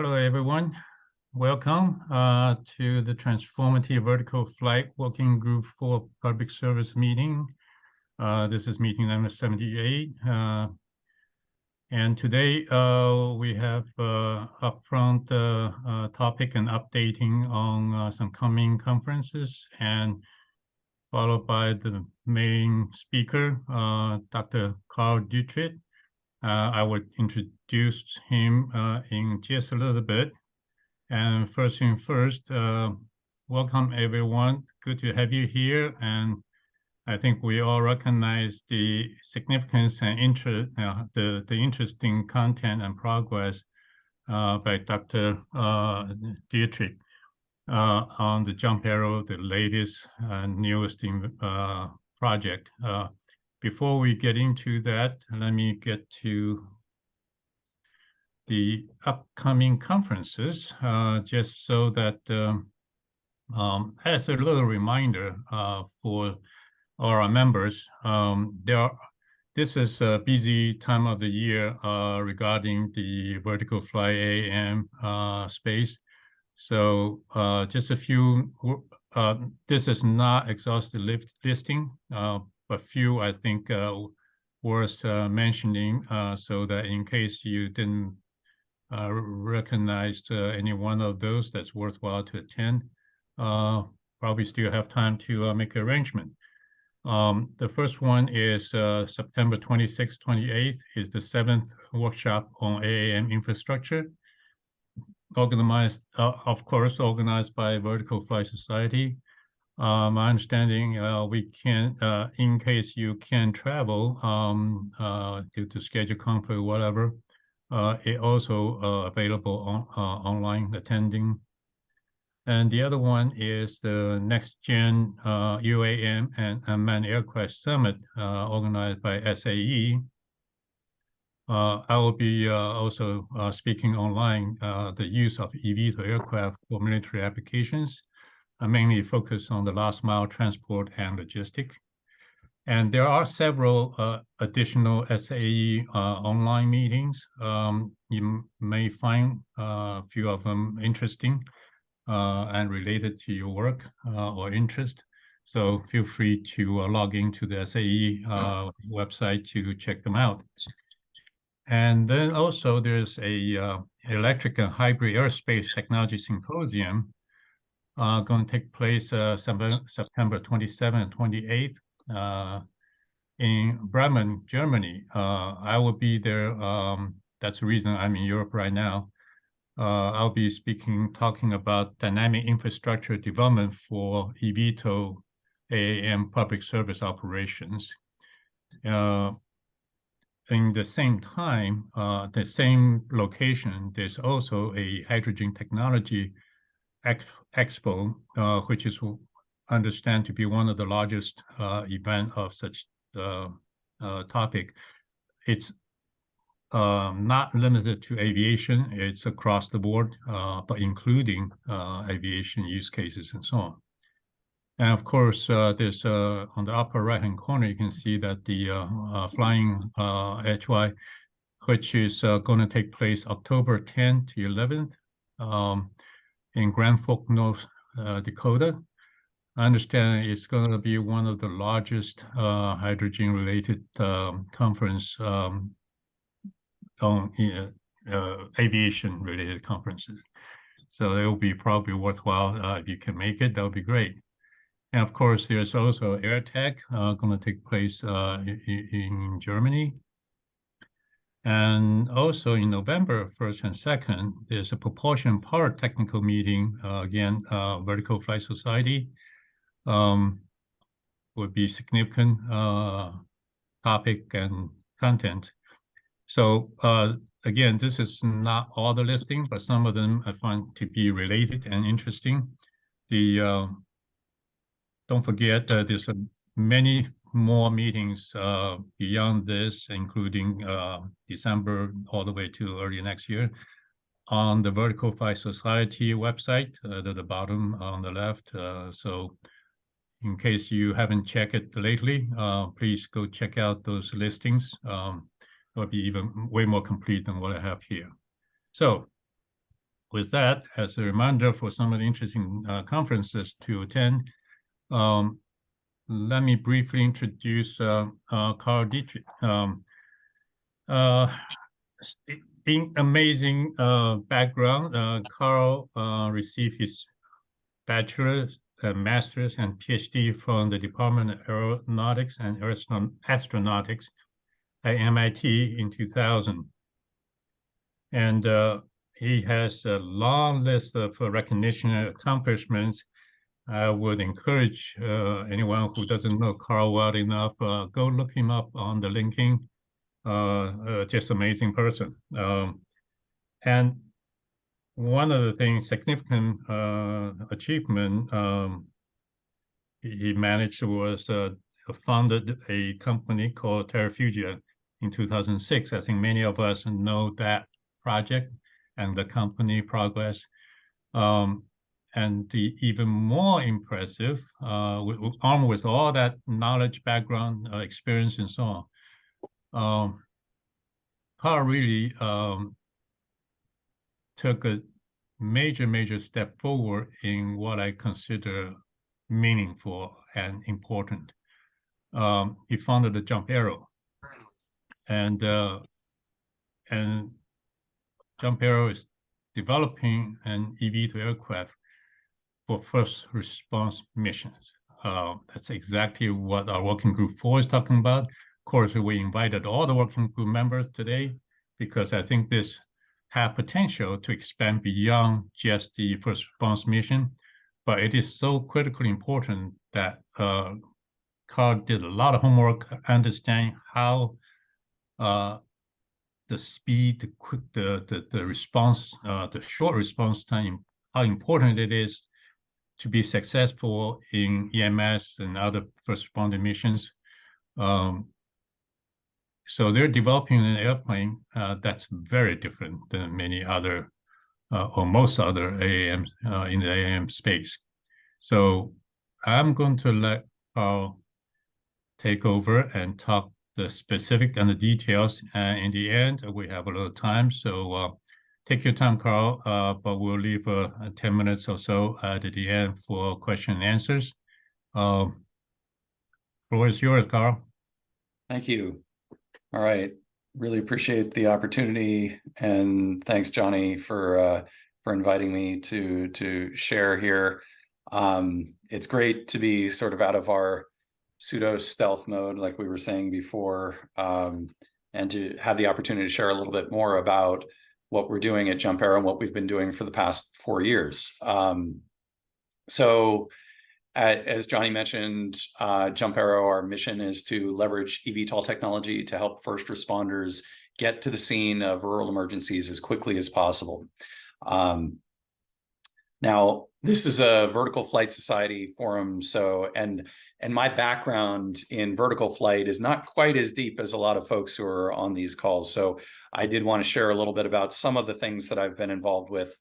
Hello, everyone. Welcome to the Transformative Vertical Flight Working Group for Public Service meeting. This is meeting number 78. And today we have upfront topic and updating on some coming conferences, and followed by the main speaker, Dr. Carl Dietrich. I would introduce him in just a little bit. And first thing first, welcome everyone. Good to have you here. And I think we all recognize the significance and interest, the interesting content and progress by Dr. Dietrich on the Jump Aero, the latest newest project. Before we get into that, let me get to the upcoming conferences, just so that as a little reminder for all our members, this is a busy time of the year regarding the vertical fly AAM space. So just a few, this is not exhaustive listing, but few I think worth mentioning, so that in case you didn't recognize any one of those that's worthwhile to attend, probably still have time to make an arrangement. The first one is September 26th, 28th is the 7th workshop on AAM infrastructure, organized, of course, organized by Vertical Flight Society. My understanding, we can, in case you can travel due to schedule conflict or whatever, it also available on online attending. And the other one is the Next Gen UAM and Unmanned Aircraft Summit organized by SAE. I will be also speaking online the use of eVTOL aircraft for military applications. I mainly focus on the last mile transport and logistics. And there are several additional SAE online meetings. You may find a few of them interesting and related to your work or interest. So feel free to log into the SAE website to check them out. And then also there's a electric and hybrid aerospace technology symposium going to take place September 27th and 28th in Bremen, Germany. I will be there. That's the reason I'm in Europe right now. I'll be talking about dynamic infrastructure development for eVTOL AAM public service operations. In the same time, the same location, there's also a hydrogen technology expo, which is understand to be one of the largest event of such topic. It's not limited to aviation, it's across the board, but including aviation use cases and so on. And of course, there's on the upper right-hand corner, you can see that the flying HY, which is going to take place October 10th to 11th in Grand Forks, North Dakota. I understand it's going to be one of the largest hydrogen-related conference on aviation-related conferences. So it will be probably worthwhile if you can make it. That would be great. And of course, there's also AirTech going to take place in Germany. And also in November 1st and 2nd, there's a propulsion power technical meeting, again, Vertical Flight Society. Would be significant topic and content. So again, this is not all the listing, but some of them I find to be related and interesting. Don't forget that there's many more meetings beyond this, including December all the way to early next year on the Vertical Flight Society website at the bottom on the left. So in case you haven't checked it lately, please go check out those listings. It'll be even way more complete than what I have here. So with that, as a reminder for some of the interesting conferences to attend, let me briefly introduce Carl Dietrich. Amazing background. Carl received his bachelor's, master's, and PhD from the Department of Aeronautics and Astronautics at MIT in 2000. And he has a long list of recognition and accomplishments. I would encourage anyone who doesn't know Carl well enough, go look him up on the LinkedIn. Just amazing person. And one of the things, significant achievement he managed was founded a company called Terrafugia in 2006. I think many of us know that project and the company progress. And the even more impressive, armed with all that knowledge, background, experience, and so on, Carl really took a major step forward in what I consider meaningful and important. He founded the Jump Aero, and Jump Aero is developing an eVTOL aircraft for first response missions. That's exactly what our working group 4 is talking about. Of course, we invited all the working group members today because I think this have potential to expand beyond just the first response mission, but it is so critically important that Carl did a lot of homework, understanding how the speed, the quick, the response, the short response time, how important it is to be successful in EMS and other first responder missions. So they're developing an airplane that's very different than many other or most other AAM in the AAM space. So I'm going to let Carl take over and talk the specific and the details. In the end, we have a little time, so take your time, Carl, but we'll leave 10 minutes or so at the end for question and answers. Floor is yours, Carl. Thank you. All right. Really appreciate the opportunity, and thanks, Johnny, for inviting me to share here. It's great to be sort of out of our pseudo stealth mode, like we were saying before, and to have the opportunity to share a little bit more about what we're doing at Jump Aero and what we've been doing for the past 4 years. As Johnny mentioned, Jump Aero, our mission is to leverage eVTOL technology to help first responders get to the scene of rural emergencies as quickly as possible. Now, this is a Vertical Flight Society forum, and my background in vertical flight is not quite as deep as a lot of folks who are on these calls. So I did want to share a little bit about some of the things that I've been involved with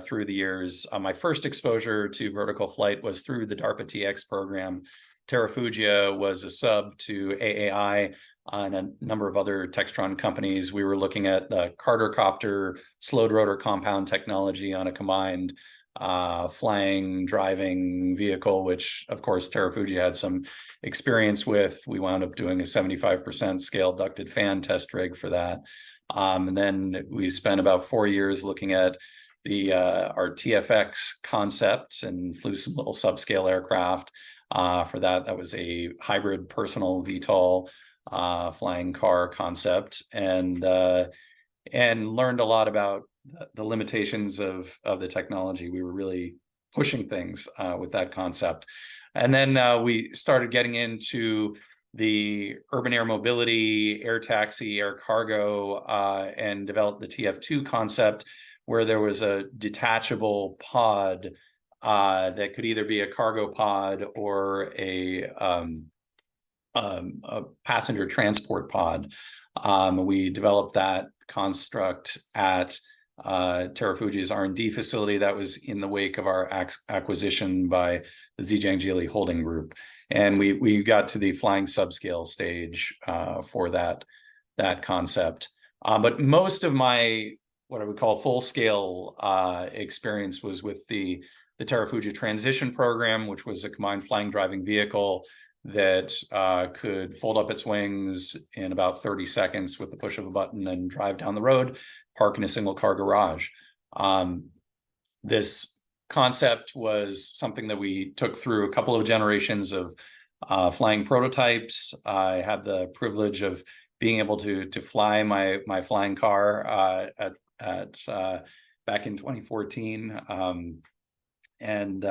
through the years. My first exposure to vertical flight was through the DARPA TX program. Terrafugia was a sub to AAI and a number of other Textron companies. We were looking at the Cartercopter slowed rotor compound technology on a combined flying, driving vehicle, which of course Terrafugia had some experience with. We wound up doing a 75% scale ducted fan test rig for that. And then we spent about 4 years looking at our TFX concept and flew some little subscale aircraft. For that, that was a hybrid personal VTOL flying car concept, and learned a lot about the limitations of the technology. We were really pushing things with that concept. And then we started getting into the urban air mobility, air taxi, air cargo, and developed the TF2 concept, where there was a detachable pod that could either be a cargo pod or a passenger transport pod. We developed that construct at Terrafugia's R&D facility. That was in the wake of our acquisition by the Zhejiang Geely Holding Group. And we got to the flying subscale stage for that concept. But most of my what I would call full-scale experience was with the Terrafugia transition program, which was a combined flying driving vehicle that could fold up its wings in about 30 seconds with the push of a button and drive down the road, park in a single car garage. This concept was something that we took through a couple of generations of flying prototypes. I had the privilege of being able to fly my flying car back in 2014, and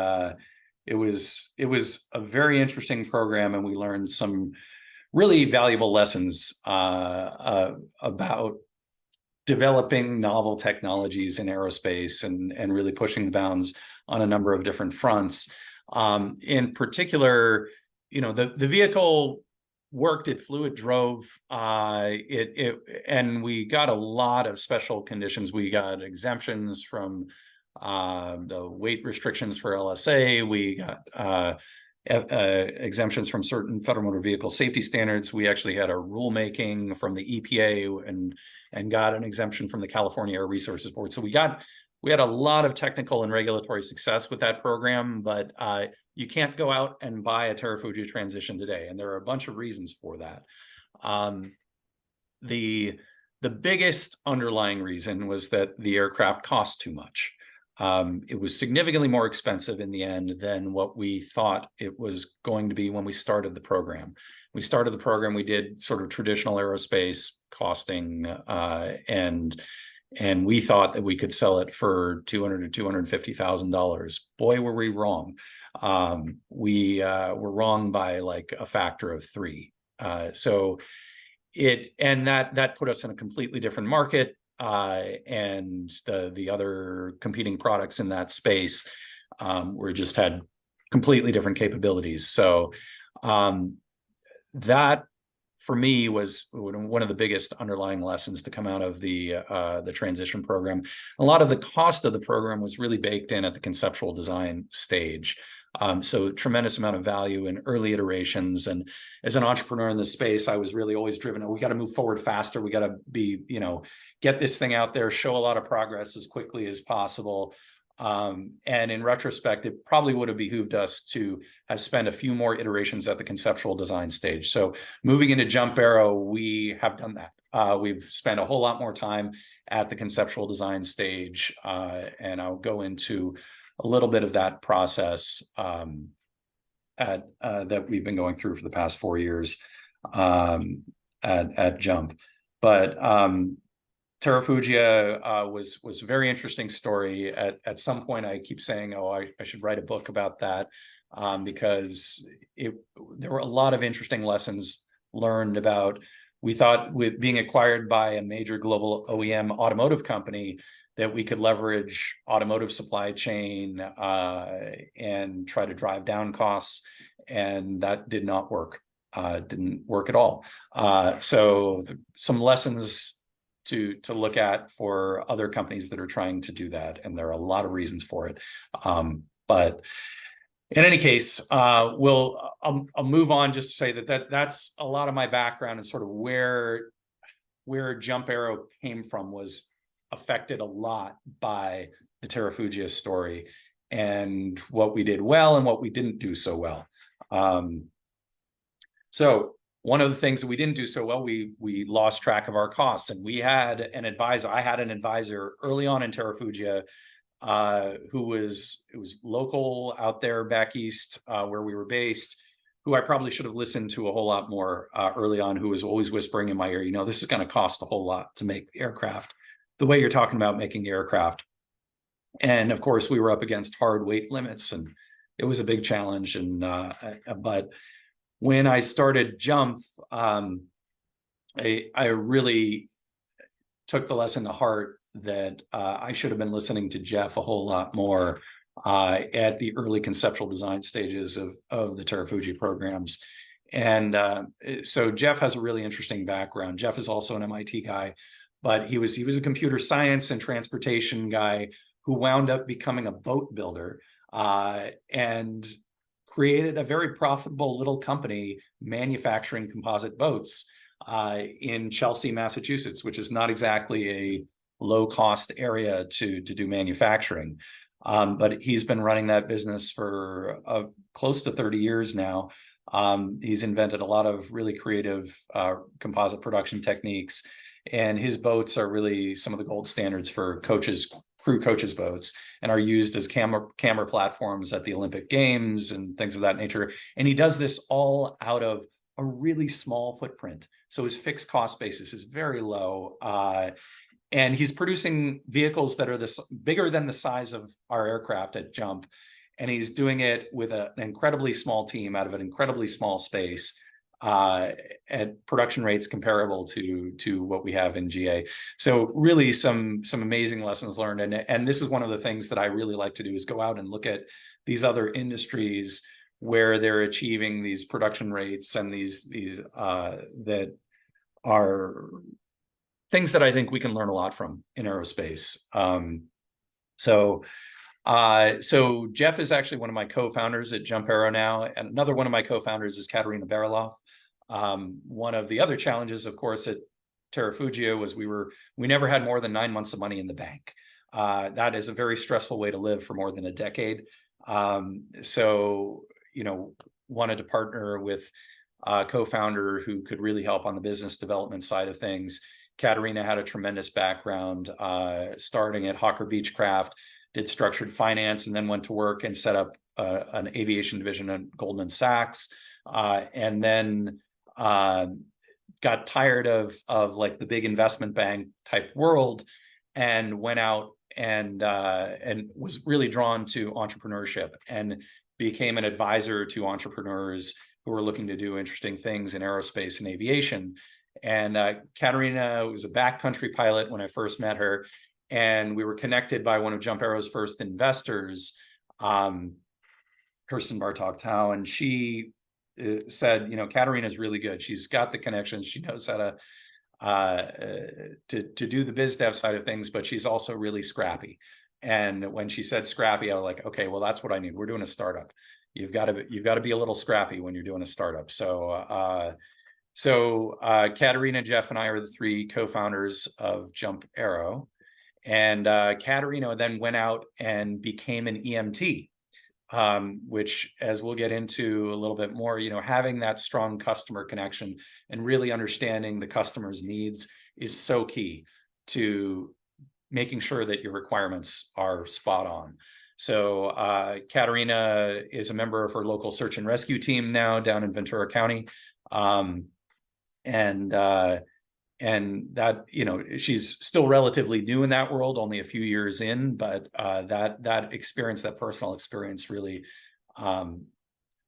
it was a very interesting program, and we learned some really valuable lessons about developing novel technologies in aerospace and really pushing the bounds on a number of different fronts. In particular, the vehicle worked, it flew, it drove, and we got a lot of special conditions. We got exemptions from the weight restrictions for LSA. We got exemptions from certain federal motor vehicle safety standards. We actually had a rulemaking from the EPA and got an exemption from the California Air Resources Board. So we had a lot of technical and regulatory success with that program, but you can't go out and buy a Terrafugia transition today, and there are a bunch of reasons for that. The biggest underlying reason was that the aircraft cost too much. It was significantly more expensive in the end than what we thought it was going to be when we started the program. We started the program, we did sort of traditional aerospace costing, and we thought that we could sell it for $200,000 to $250,000. Boy, were we wrong. We were wrong by like a factor of 3. So that put us in a completely different market. And the other competing products in that space just had completely different capabilities. So that, for me, was one of the biggest underlying lessons to come out of the transition program. A lot of the cost of the program was really baked in at the conceptual design stage. So tremendous amount of value in early iterations. And as an entrepreneur in this space, I was really always driven. We got to move forward faster. We got to be, get this thing out there, show a lot of progress as quickly as possible. And in retrospect, it probably would have behooved us to have spent a few more iterations at the conceptual design stage. So moving into Jump Aero, we have done that. We've spent a whole lot more time at the conceptual design stage, and I'll go into a little bit of that process that we've been going through for the past 4 years at Jump. But Terrafugia was a very interesting story. At some point, I keep saying, oh, I should write a book about that, because there were a lot of interesting lessons learned about. We thought, with being acquired by a major global OEM automotive company, that we could leverage automotive supply chain and try to drive down costs, and that did not work. Didn't work at all. So some lessons to look at for other companies that are trying to do that, and there are a lot of reasons for it. But in any case, I'll move on just to say that's a lot of my background, and sort of where Jump Aero came from was affected a lot by the Terrafugia story and what we did well and what we didn't do so well. So one of the things that we didn't do so well, we lost track of our costs, and we had an advisor. I had an advisor early on in Terrafugia who was local out there back east where we were based, who I probably should have listened to a whole lot more early on, who was always whispering in my ear, this is going to cost a whole lot to make the aircraft the way you're talking about making the aircraft. And of course, we were up against hard weight limits, and it was a big challenge. And but when I started Jump, I really took the lesson to heart that I should have been listening to Jeff a whole lot more at the early conceptual design stages of the Terrafugia programs. And so Jeff has a really interesting background. Jeff is also an MIT guy, but he was a computer science and transportation guy who wound up becoming a boat builder and created a very profitable little company manufacturing composite boats in Chelsea, Massachusetts, which is not exactly a low cost area to do manufacturing. But he's been running that business for close to 30 years now. He's invented a lot of really creative composite production techniques, and his boats are really some of the gold standards for crew coaches boats, and are used as camera platforms at the Olympic Games and things of that nature. And he does this all out of a really small footprint. So his fixed cost basis is very low. And he's producing vehicles that are bigger than the size of our aircraft at Jump. And he's doing it with an incredibly small team out of an incredibly small space, at production rates comparable to what we have in GA. So really some amazing lessons learned. And this is one of the things that I really like to do, is go out and look at these other industries where they're achieving these production rates, and these that are things that I think we can learn a lot from in aerospace. So Jeff is actually one of my co-founders at Jump Aero now, and another one of my co-founders is Katerina Bariloff. One of the other challenges, of course, at Terrafugia was we never had more than 9 months of money in the bank. That is a very stressful way to live for more than a decade. So, wanted to partner with a co-founder who could really help on the business development side of things. Katerina had a tremendous background, starting at Hawker Beechcraft, did structured finance, and then went to work and set up an aviation division at Goldman Sachs, and then got tired of like the big investment bank type world, and went out and was really drawn to entrepreneurship, and became an advisor to entrepreneurs who were looking to do interesting things in aerospace and aviation. And Katerina was a backcountry pilot when I first met her, and we were connected by one of Jump Aero's first investors, Kirsten Bartok-Tau, and she said, Katerina is really good. She's got the connections. She knows how to do the biz dev side of things, but she's also really scrappy. And when she said scrappy, I was like, okay, well, that's what I need. We're doing a startup. You've got to be a little scrappy when you're doing a startup. So Katerina, Jeff, and I are the three co-founders of Jump Aero. And Katerina then went out and became an EMT, which, as we'll get into a little bit more, having that strong customer connection and really understanding the customer's needs is so key to making sure that your requirements are spot on. So Katerina is a member of her local search and rescue team now down in Ventura County. And that, she's still relatively new in that world, only a few years in, but that experience, that personal experience, really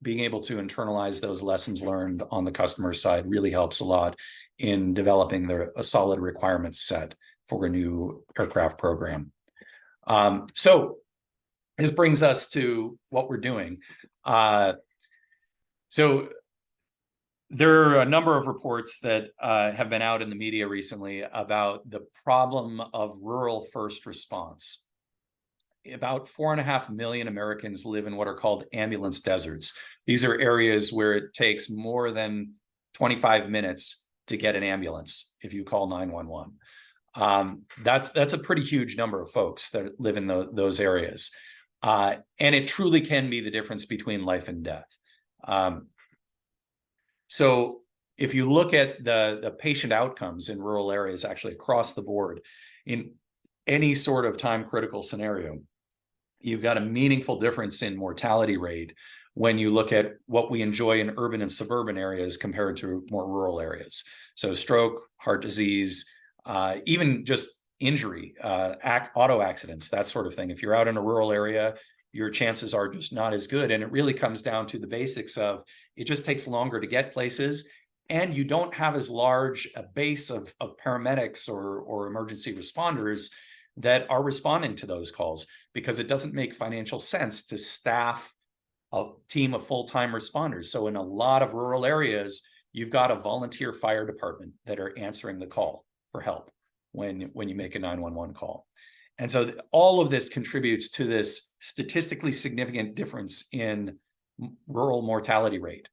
being able to internalize those lessons learned on the customer side really helps a lot in developing a solid requirements set for a new aircraft program. So this brings us to what we're doing. So there are a number of reports that have been out in the media recently about the problem of rural first response. About 4.5 million Americans live in what are called ambulance deserts. These are areas where it takes more than 25 minutes to get an ambulance if you call 911. That's a pretty huge number of folks that live in those areas. And it truly can be the difference between life and death. So if you look at the patient outcomes in rural areas, actually across the board, in any sort of time critical scenario, you've got a meaningful difference in mortality rate when you look at what we enjoy in urban and suburban areas compared to more rural areas. So stroke, heart disease, even just injury, auto accidents, that sort of thing. If you're out in a rural area, your chances are just not as good. And it really comes down to the basics of it just takes longer to get places, and you don't have as large a base of paramedics or emergency responders that are responding to those calls, because it doesn't make financial sense to staff a team of full-time responders. So in a lot of rural areas, you've got a volunteer fire department that are answering the call for help when you make a 911 call. And so all of this contributes to this statistically significant difference in rural mortality rate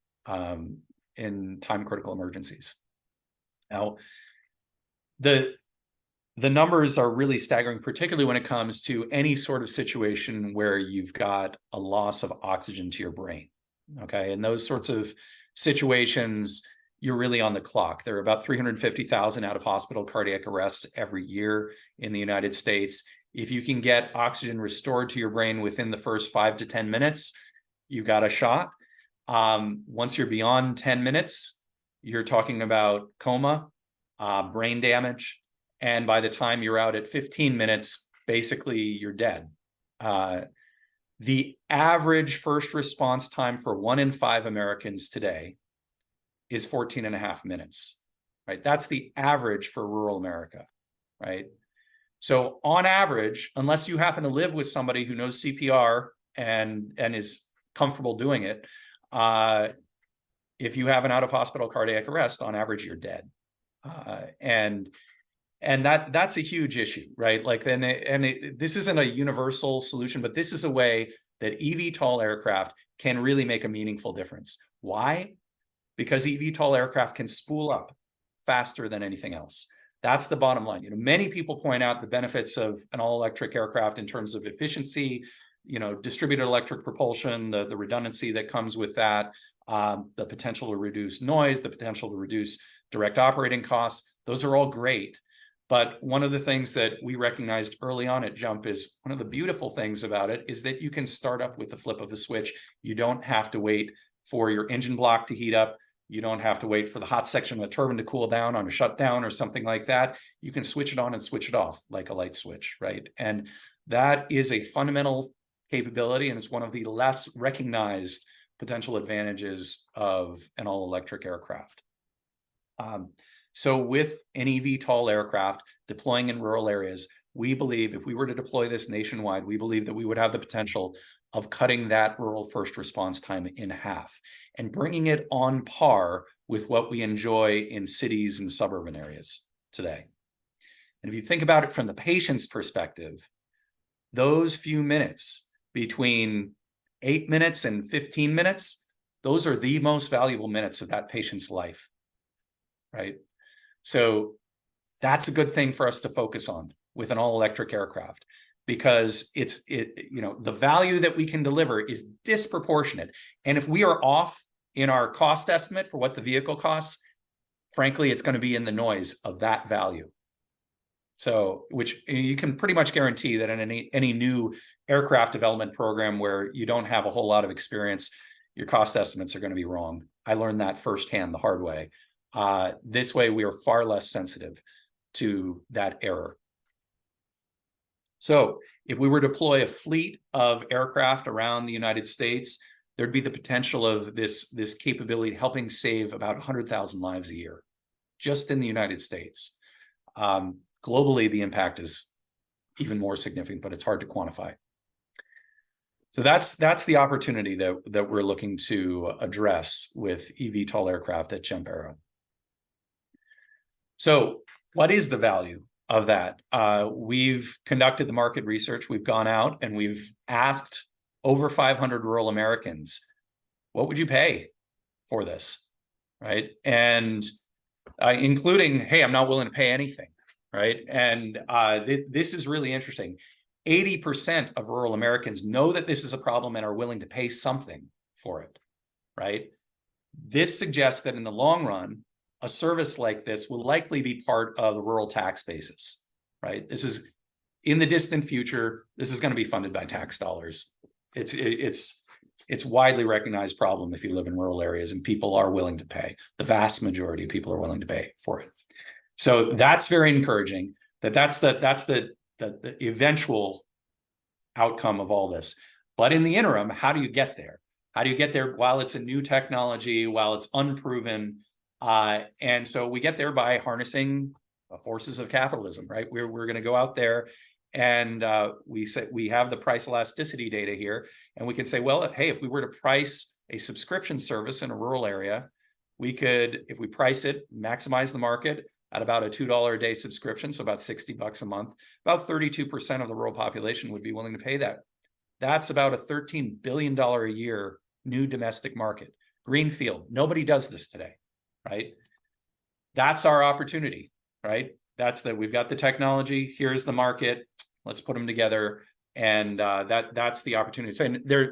in time critical emergencies. Now, the the numbers are really staggering, particularly when it comes to any sort of situation where you've got a loss of oxygen to your brain. Okay, in those sorts of situations, you're really on the clock. There are about 350,000 out of hospital cardiac arrests every year in the United States. If you can get oxygen restored to your brain within the first 5 to 10 minutes, you got a shot. Once you're beyond 10 minutes, you're talking about coma, brain damage. And by the time you're out at 15 minutes, basically you're dead. The average first response time for 1 in 5 Americans today is 14.5 minutes, right? That's the average for rural America, right? So on average, unless you happen to live with somebody who knows CPR and is comfortable doing it, if you have an out-of-hospital cardiac arrest, on average, you're dead. And that's a huge issue, right? Like, this isn't a universal solution, but this is a way that eVTOL aircraft can really make a meaningful difference. Why? Because eVTOL aircraft can spool up faster than anything else. That's the bottom line. Many people point out the benefits of an all-electric aircraft in terms of efficiency, distributed electric propulsion, the redundancy that comes with that, the potential to reduce noise, the potential to reduce direct operating costs. Those are all great. But one of the things that we recognized early on at Jump is one of the beautiful things about it is that you can start up with the flip of a switch. You don't have to wait for your engine block to heat up. You don't have to wait for the hot section of a turbine to cool down on a shutdown or something like that. You can switch it on and switch it off like a light switch, right? And that is a fundamental capability, and it's one of the less recognized potential advantages of an all-electric aircraft. So with an eVTOL aircraft deploying in rural areas, we believe if we were to deploy this nationwide, we believe that we would have the potential of cutting that rural first response time in half and bringing it on par with what we enjoy in cities and suburban areas today. And if you think about it from the patient's perspective, those few minutes between 8 minutes and 15 minutes, those are the most valuable minutes of that patient's life, right? So that's a good thing for us to focus on with an all-electric aircraft, because the value that we can deliver is disproportionate. And if we are off in our cost estimate for what the vehicle costs, frankly, it's going to be in the noise of that value. So, which you can pretty much guarantee that in any new aircraft development program where you don't have a whole lot of experience, your cost estimates are going to be wrong. I learned that firsthand the hard way. This way, we are far less sensitive to that error. So if we were to deploy a fleet of aircraft around the United States, there'd be the potential of this capability helping save about 100,000 lives a year, just in the United States. Globally, the impact is even more significant, but it's hard to quantify. So that's the opportunity that we're looking to address with eVTOL aircraft at Jump Aero. So what is the value of that? We've conducted the market research. We've gone out and we've asked over 500 rural Americans, what would you pay for this, right? And including, hey, I'm not willing to pay anything, right? And this is really interesting. 80% of rural Americans know that this is a problem and are willing to pay something for it, right? This suggests that in the long run, a service like this will likely be part of the rural tax basis, right? This is, in the distant future, this is going to be funded by tax dollars. It's widely recognized problem if you live in rural areas, and people are willing to pay. The vast majority of people are willing to pay for it. So that's very encouraging. That's the eventual outcome of all this. But in the interim, how do you get there? How do you get there while it's a new technology, while it's unproven? And so we get there by harnessing the forces of capitalism, right? We're going to go out there and we have the price elasticity data here, and we can say, well, hey, if we were to price a subscription service in a rural area, we could, if we price it, maximize the market at about a $2 a day subscription, so about $60 a month, about 32% of the rural population would be willing to pay that. That's about a $13 billion a year new domestic market. Greenfield, nobody does this today, right? That's our opportunity, right? we've got the technology, here's the market, let's put them together. And that's the opportunity.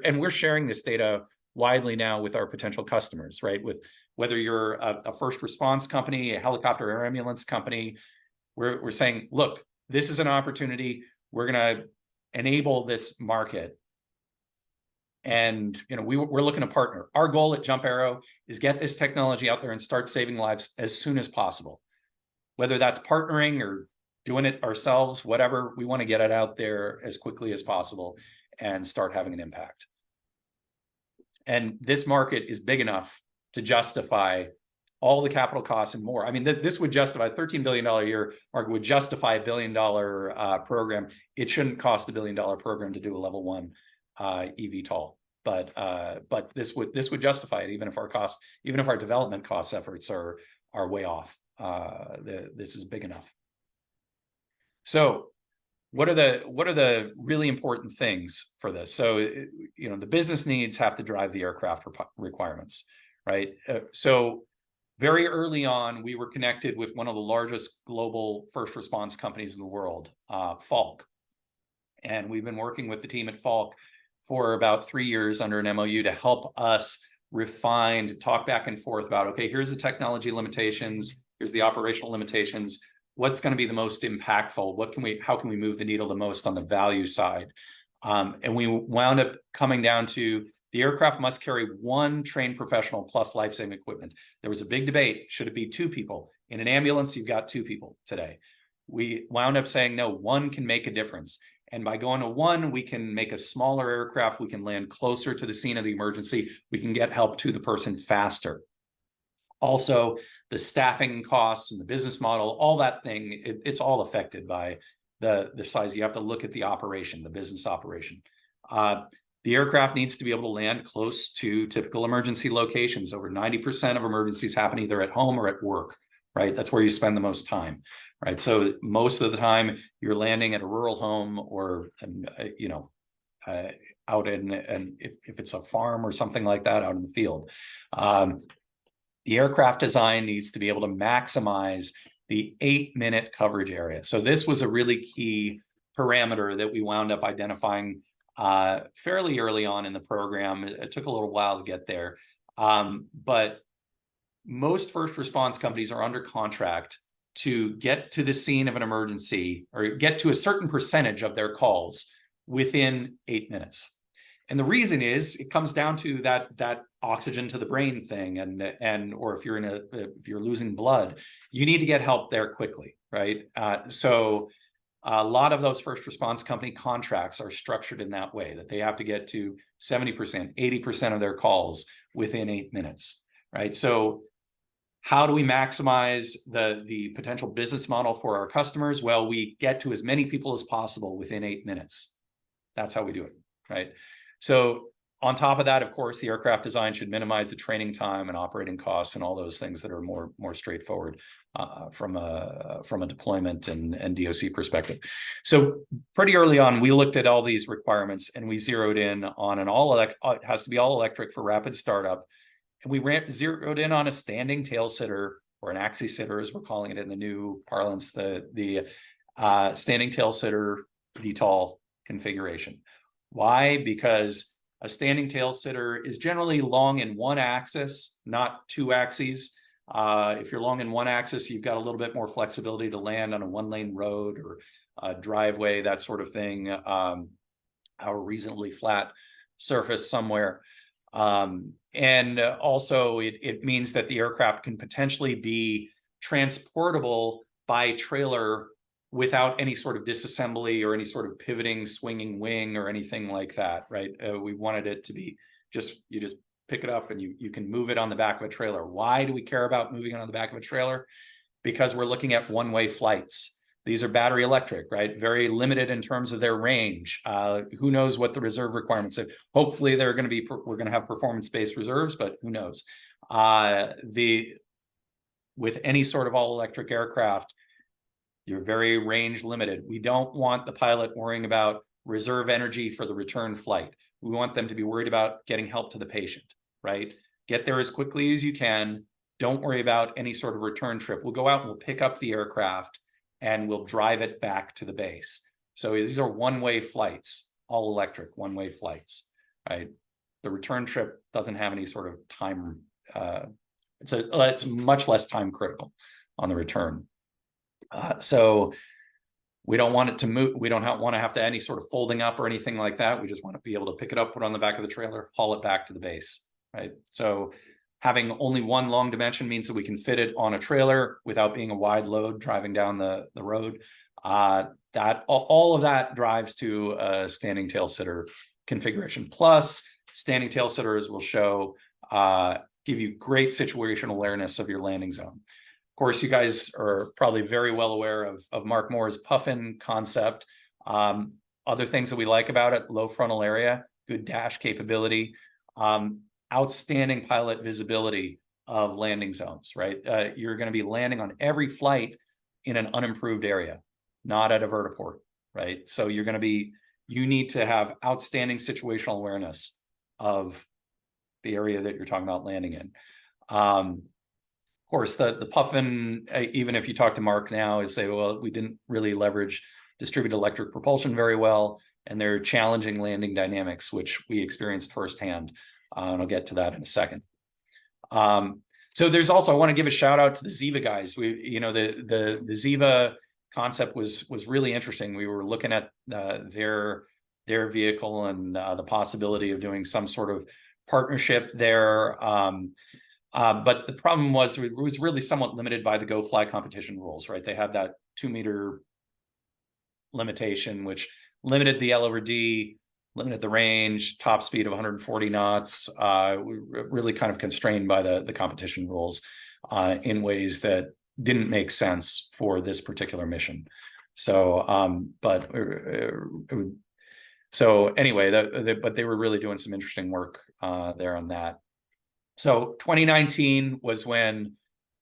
And we're sharing this data widely now with our potential customers, right? With whether you're a first response company, a helicopter or ambulance company, we're saying, look, this is an opportunity. We're going to enable this market. And we're looking to partner. Our goal at Jump Aero is get this technology out there and start saving lives as soon as possible. Whether that's partnering or doing it ourselves, whatever, we want to get it out there as quickly as possible and start having an impact. And this market is big enough to justify all the capital costs and more. I mean, this would justify $13 billion a year market would justify $1 billion program. It shouldn't cost $1 billion program to do a level 1 eVTOL, but this would justify it, even if our development cost efforts are way off. This is big enough. So what are the really important things for this? So the business needs have to drive the aircraft requirements, right? So very early on, we were connected with one of the largest global first response companies in the world, Falk. And we've been working with the team at Falk for about 3 years under an MOU to help us refine, to talk back and forth about, okay, here's the technology limitations, here's the operational limitations, what's going to be the most impactful, how can we move the needle the most on the value side? And we wound up coming down to the aircraft must carry 1 trained professional plus life-saving equipment. There was a big debate, should it be 2 people? In an ambulance, you've got 2 people today. We wound up saying, no, 1 can make a difference. And by going to 1, we can make a smaller aircraft, we can land closer to the scene of the emergency, we can get help to the person faster. Also, the staffing costs and the business model, all that thing, it's all affected by the size. You have to look at the operation, the business operation. The aircraft needs to be able to land close to typical emergency locations. Over 90% of emergencies happen either at home or at work, right? That's where you spend the most time, right? So most of the time you're landing at a rural home or, out in, and if it's a farm or something like that, out in the field. The aircraft design needs to be able to maximize the 8-minute coverage area. So this was a really key parameter that we wound up identifying fairly early on in the program. It took a little while to get there. But most first response companies are under contract to get to the scene of an emergency or get to a certain percentage of their calls within 8 minutes. And the reason is it comes down to that oxygen to the brain thing, or if you're losing blood, you need to get help there quickly, right? So a lot of those first response company contracts are structured in that way, that they have to get to 70%, 80% of their calls within 8 minutes, right? So how do we maximize the potential business model for our customers? Well, we get to as many people as possible within 8 minutes. That's how we do it, right? So on top of that, of course, the aircraft design should minimize the training time and operating costs and all those things that are more straightforward from a deployment and DOC perspective. So pretty early on, we looked at all these requirements and we zeroed in on it has to be all electric for rapid startup. And we zeroed in on a standing tail sitter, or an axis sitter, as we're calling it in the new parlance, the standing tail sitter VTOL configuration. Why? Because a standing tail sitter is generally long in one axis, not 2 axes. If you're long in one axis, you've got a little bit more flexibility to land on a 1-lane road or a driveway, that sort of thing, a reasonably flat surface somewhere. And also it means that the aircraft can potentially be transportable by trailer without any sort of disassembly or any sort of pivoting, swinging wing or anything like that, right? We wanted it to be you just pick it up and you can move it on the back of a trailer. Why do we care about moving it on the back of a trailer? Because we're looking at one-way flights. These are battery electric, right? Very limited in terms of their range. Who knows what the reserve requirements are? Hopefully we're going to have performance-based reserves, but who knows? With any sort of all-electric aircraft, you're very range limited. We don't want the pilot worrying about reserve energy for the return flight. We want them to be worried about getting help to the patient, right? Get there as quickly as you can. Don't worry about any sort of return trip. We'll go out and we'll pick up the aircraft and we'll drive it back to the base. So these are one-way flights, all electric one-way flights, right? The return trip doesn't have any sort of time. It's much less time critical on the return. So we don't want it to move. We don't want to have to any sort of folding up or anything like that. We just want to be able to pick it up, put it on the back of the trailer, haul it back to the base, right? So having only one long dimension means that we can fit it on a trailer without being a wide load driving down the road. That all of that drives to a standing tail sitter configuration. Plus, standing tail sitters will show give you great situational awareness of your landing zone. Of course, you guys are probably very well aware of Mark Moore's puffin concept. Other things that we like about it: low frontal area, good dash capability, outstanding pilot visibility of landing zones, right? You're going to be landing on every flight in an unimproved area, not at a vertiport, right? So you need to have outstanding situational awareness of the area that you're talking about landing in. Of course, the puffin, even if you talk to Mark now, is say, well, we didn't really leverage distributed electric propulsion very well, and there are challenging landing dynamics, which we experienced firsthand. And I'll get to that in a second. So there's also, I want to give a shout out to the Ziva guys. The Ziva concept was really interesting. We were looking at their vehicle and the possibility of doing some sort of partnership there. But the problem was it was really somewhat limited by the Go Fly competition rules, right? They had that 2-meter limitation, which limited the L over D, limited the range, top speed of 140 knots. We were really kind of constrained by the competition rules in ways that didn't make sense for this particular mission. So, so anyway, but they were really doing some interesting work there on that. So 2019 was when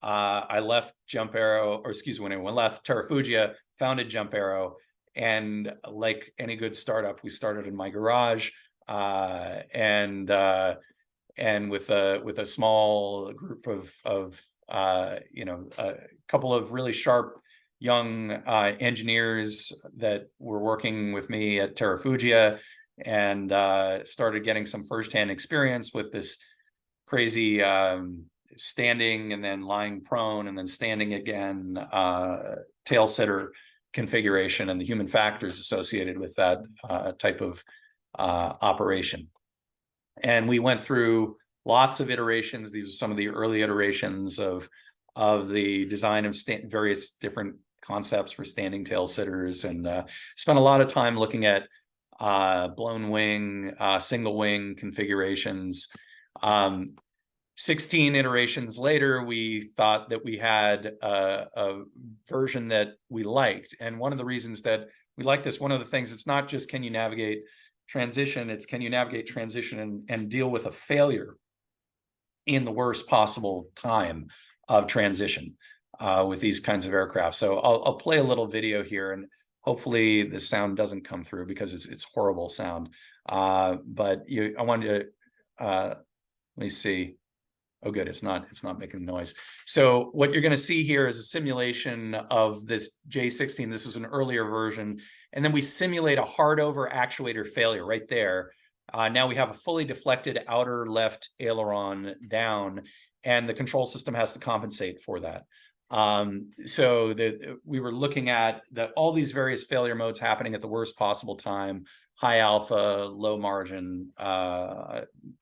I left Jump Aero, or excuse me, when I left Terrafugia, founded Jump Aero. And like any good startup, we started in my garage, and with a small group of a couple of really sharp young engineers that were working with me at Terrafugia, and started getting some firsthand experience with this crazy standing and then lying prone and then standing again tail sitter configuration and the human factors associated with that type of operation. And we went through lots of iterations. These are some of the early iterations of the design of various different concepts for standing tail sitters, and spent a lot of time looking at blown wing, single wing configurations. 16 iterations later, we thought that we had a version that we liked. And one of the reasons that we like this, one of the things, it's not just can you navigate transition, it's can you navigate transition and deal with a failure in the worst possible time of transition with these kinds of aircraft. So I'll play a little video here, and hopefully the sound doesn't come through because it's horrible sound. But I wanted to, let me see. Oh, good. It's not making noise. So what you're going to see here is a simulation of this J16. This is an earlier version. And then we simulate a hard over actuator failure right there. Now we have a fully deflected outer left aileron down, and the control system has to compensate for that. So that we were looking at all these various failure modes happening at the worst possible time, high alpha, low margin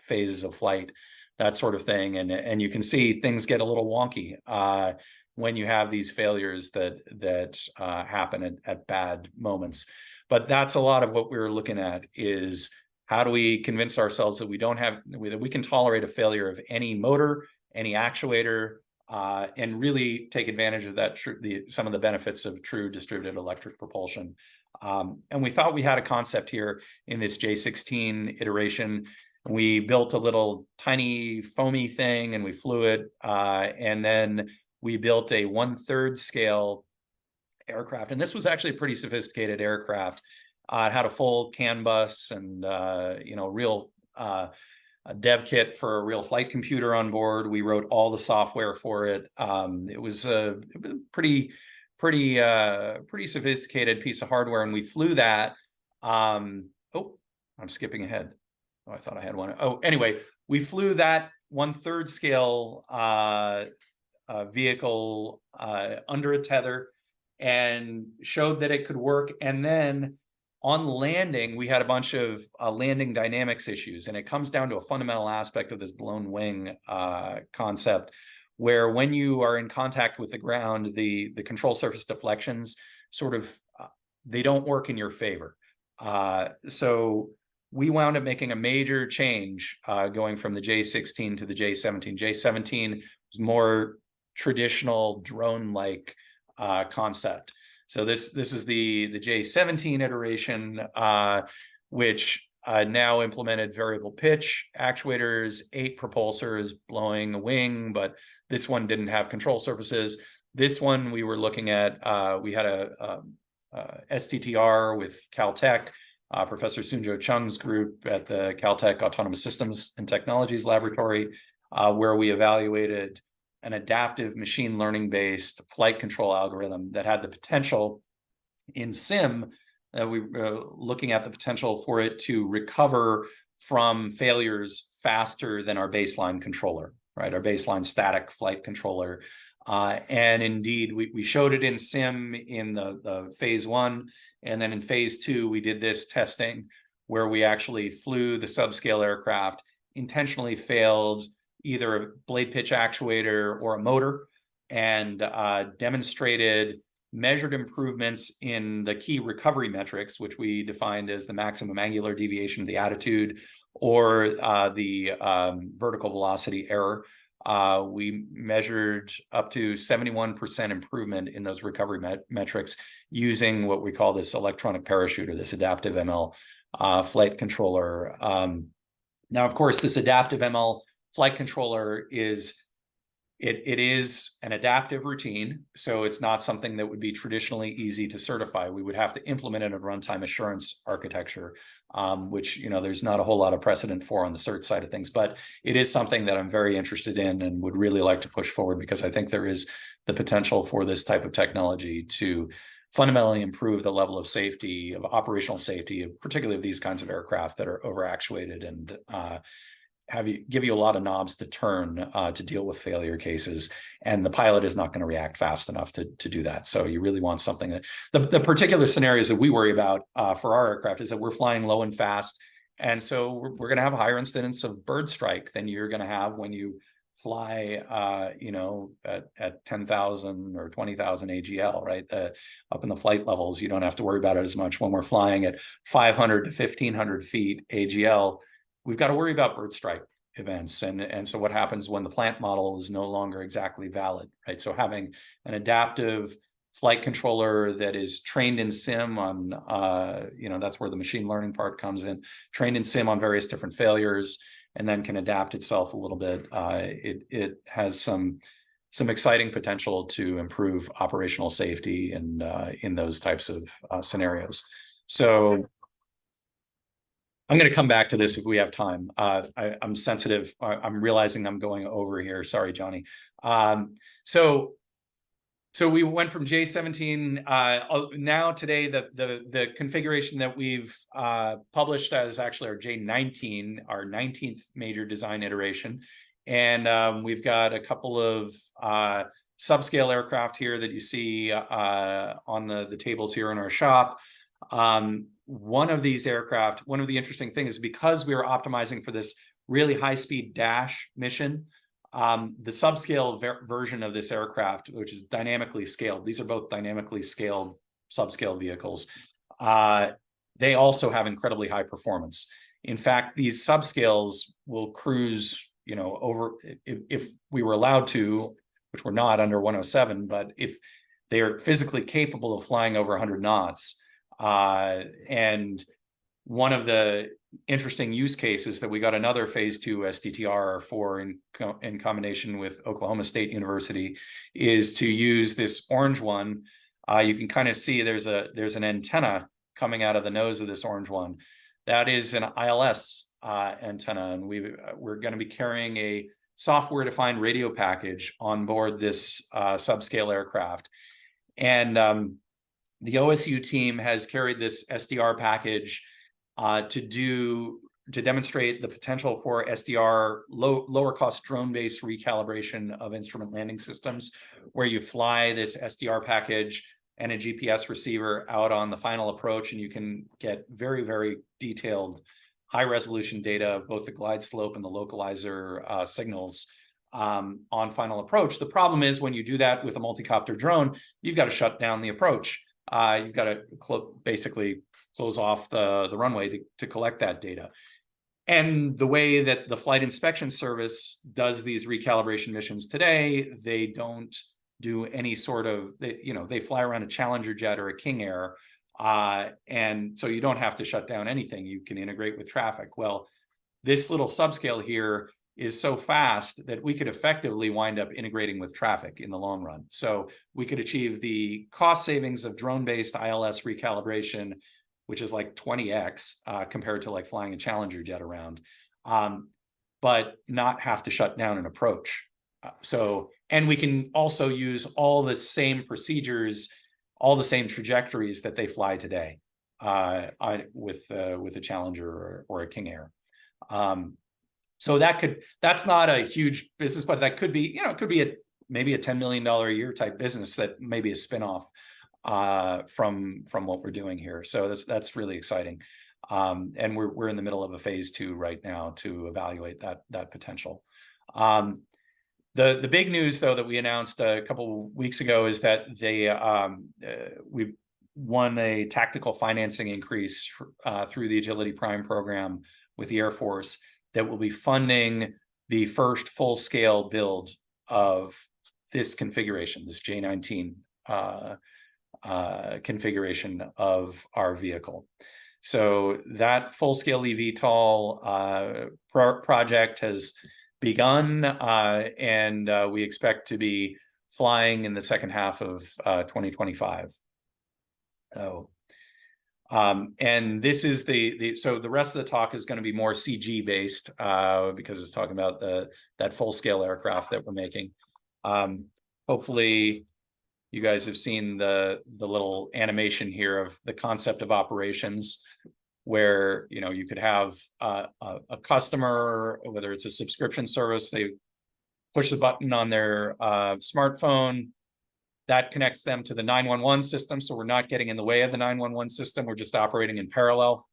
phases of flight, that sort of thing. And you can see things get a little wonky when you have these failures that happen at bad moments. But that's a lot of what we're looking at, is how do we convince ourselves that we can tolerate a failure of any motor, any actuator, and really take advantage of that some of the benefits of true distributed electric propulsion. And we thought we had a concept here in this J16 iteration. We built a little tiny foamy thing and we flew it. And then we built a 1/3 scale aircraft. And this was actually a pretty sophisticated aircraft. It had a full CAN bus and, real a dev kit for a real flight computer on board. We wrote all the software for it. It was pretty pretty sophisticated piece of hardware, and we flew that. Oh, I'm skipping ahead. Oh, I thought I had one. Oh, anyway, we flew that 1/3 scale vehicle under a tether and showed that it could work. And then on landing, we had a bunch of landing dynamics issues, and it comes down to a fundamental aspect of this blown wing concept, where when you are in contact with the ground, the control surface deflections sort of they don't work in your favor. So we wound up making a major change going from the J16 to the J17. J17 was more traditional drone-like concept. So this is the J17 iteration, which now implemented variable pitch actuators, 8 propulsors blowing a wing, but this one didn't have control surfaces. This one we were looking at, we had a STTR with Caltech, Professor Soonjo Chung's group at the Caltech Autonomous Systems and Technologies Laboratory, where we evaluated an adaptive machine learning based flight control algorithm that had the potential in sim, we were looking at the potential for it to recover from failures faster than our baseline controller, right? Our baseline static flight controller. And indeed, we showed it in sim in the phase 1. And then in phase 2, we did this testing where we actually flew the subscale aircraft, intentionally failed either a blade pitch actuator or a motor, and demonstrated measured improvements in the key recovery metrics, which we defined as the maximum angular deviation of the attitude or the vertical velocity error. We measured up to 71% improvement in those recovery metrics using what we call this electronic parachute, or this adaptive ML flight controller. Now, of course, this adaptive ML flight controller is an adaptive routine, so it's not something that would be traditionally easy to certify. We would have to implement it in a runtime assurance architecture, which, you know, there's not a whole lot of precedent for on the cert side of things, but it is something that I'm very interested in and would really like to push forward, because I think there is the potential for this type of technology to fundamentally improve the level of safety, of operational safety, particularly of these kinds of aircraft that are over-actuated and give you a lot of knobs to turn to deal with failure cases, and the pilot is not going to react fast enough to do that. So you really want something that the particular scenarios that we worry about for our aircraft is that we're flying low and fast, and so we're going to have a higher incidence of bird strike than you're going to have when you fly you know, at 10,000 or 20,000 AGL, right? Up in the flight levels, you don't have to worry about it as much. When we're flying at 500 to 1,500 feet AGL, we've got to worry about bird strike events. And so what happens when the plant model is no longer exactly valid, right? So having an adaptive flight controller that is trained in sim on, you know, that's where the machine learning part comes in, trained in sim on various different failures, and then can adapt itself a little bit. It has some exciting potential to improve operational safety and in those types of scenarios. So I'm going to come back to this if we have time. I'm sensitive. I'm realizing I'm going over here. Sorry, Johnny. So we went from J17. Now today, the configuration that we've published as actually our J19, our 19th major design iteration. And we've got a couple of subscale aircraft here that you see on the tables here in our shop. One of these aircraft, one of the interesting things is because we were optimizing for this really high-speed dash mission, the subscale version of this aircraft, which is dynamically scaled, these are both dynamically scaled subscale vehicles, they also have incredibly high performance. In fact, these subscales will cruise, you know, over, if we were allowed to, which we're not under 107, but if they are physically capable of flying over 100 knots, and one of the interesting use cases that we got another phase 2 STTR for in combination with Oklahoma State University is to use this orange one. You can kind of see there's an antenna coming out of the nose of this orange one. That is an ILS antenna, and we're going to be carrying a software-defined radio package on board this subscale aircraft. And the OSU team has carried this SDR package to demonstrate the potential for SDR, lower cost drone-based recalibration of instrument landing systems, where you fly this SDR package and a GPS receiver out on the final approach, and you can get very, very detailed, high-resolution data of both the glide slope and the localizer signals on final approach. The problem is when you do that with a multi-copter drone, you've got to shut down the approach. You've got to basically close off the runway to collect that data. And the way that the Flight Inspection Service does these recalibration missions today, they don't do any sort of, they fly around a Challenger jet or a King Air. And so you don't have to shut down anything. You can integrate with traffic. Well, this little subscale here is so fast that we could effectively wind up integrating with traffic in the long run. So we could achieve the cost savings of drone-based ILS recalibration, which is like 20x compared to like flying a Challenger jet around, but not have to shut down an approach. And we can also use all the same procedures, all the same trajectories that they fly today with a Challenger or a King Air. So that's not a huge business, but that could be, it could be maybe a $10 million a year type business that may be a spinoff from what we're doing here. So that's really exciting. And we're in the middle of a phase 2 right now to evaluate that potential. The big news though that we announced a couple weeks ago is that we won a tactical financing increase through the Agility Prime program with the Air Force that will be funding the first full-scale build of this configuration, this J19 configuration of our vehicle. So that full-scale eVTOL project has begun, and we expect to be flying in the second half of 2025. And this is so the rest of the talk is going to be more CG based because it's talking about that full-scale aircraft that we're making. Hopefully you guys have seen the little animation here of the concept of operations, where you could have a customer, whether it's a subscription service, they push the button on their smartphone, that connects them to the 911 system. So we're not getting in the way of the 911 system. We're just operating in parallel.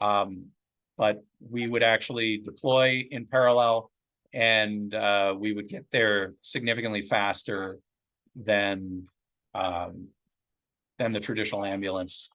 But we would actually deploy in parallel, and we would get there significantly faster than the traditional ambulance.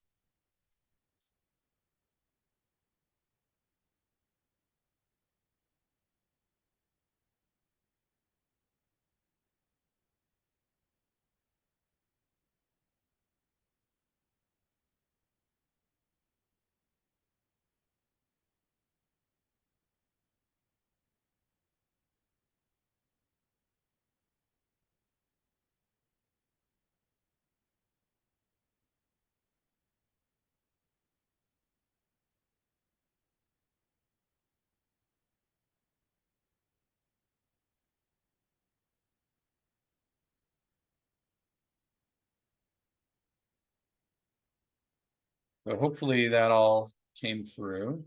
So hopefully that all came through.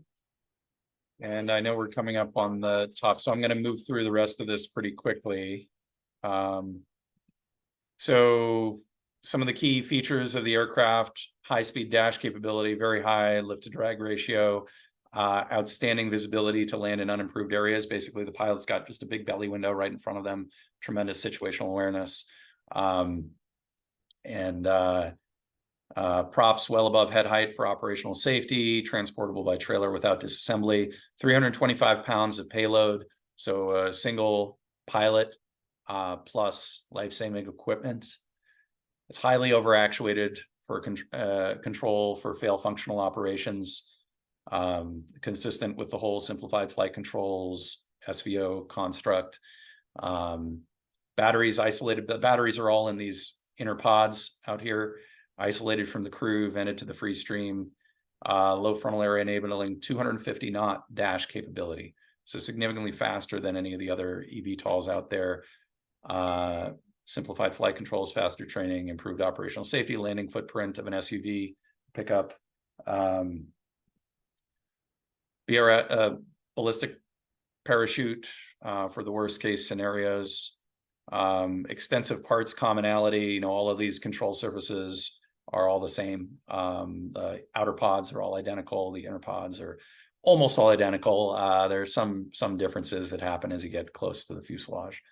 And I know we're coming up on the top, so I'm going to move through the rest of this pretty quickly. So some of the key features of the aircraft: high-speed dash capability, very high lift-to-drag ratio, outstanding visibility to land in unimproved areas. Basically, the pilot's got just a big belly window right in front of them, tremendous situational awareness. Props well above head height for operational safety, transportable by trailer without disassembly, 325 pounds of payload, so a single pilot plus life-saving equipment. It's highly overactuated for control for fail functional operations, consistent with the whole simplified flight controls SVO construct. Batteries isolated. The batteries are all in these inner pods out here, isolated from the crew, vented to the free stream, low frontal area enabling 250 knot dash capability. So significantly faster than any of the other eVTOLs out there. simplified flight controls, faster training, improved operational safety, landing footprint of an SUV pickup. Ballistic parachute for the worst case scenarios. Extensive parts commonality. You know, all of these control surfaces are all the same. The outer pods are all identical. The inner pods are almost all identical. There's some differences that happen as you get close to the fuselage.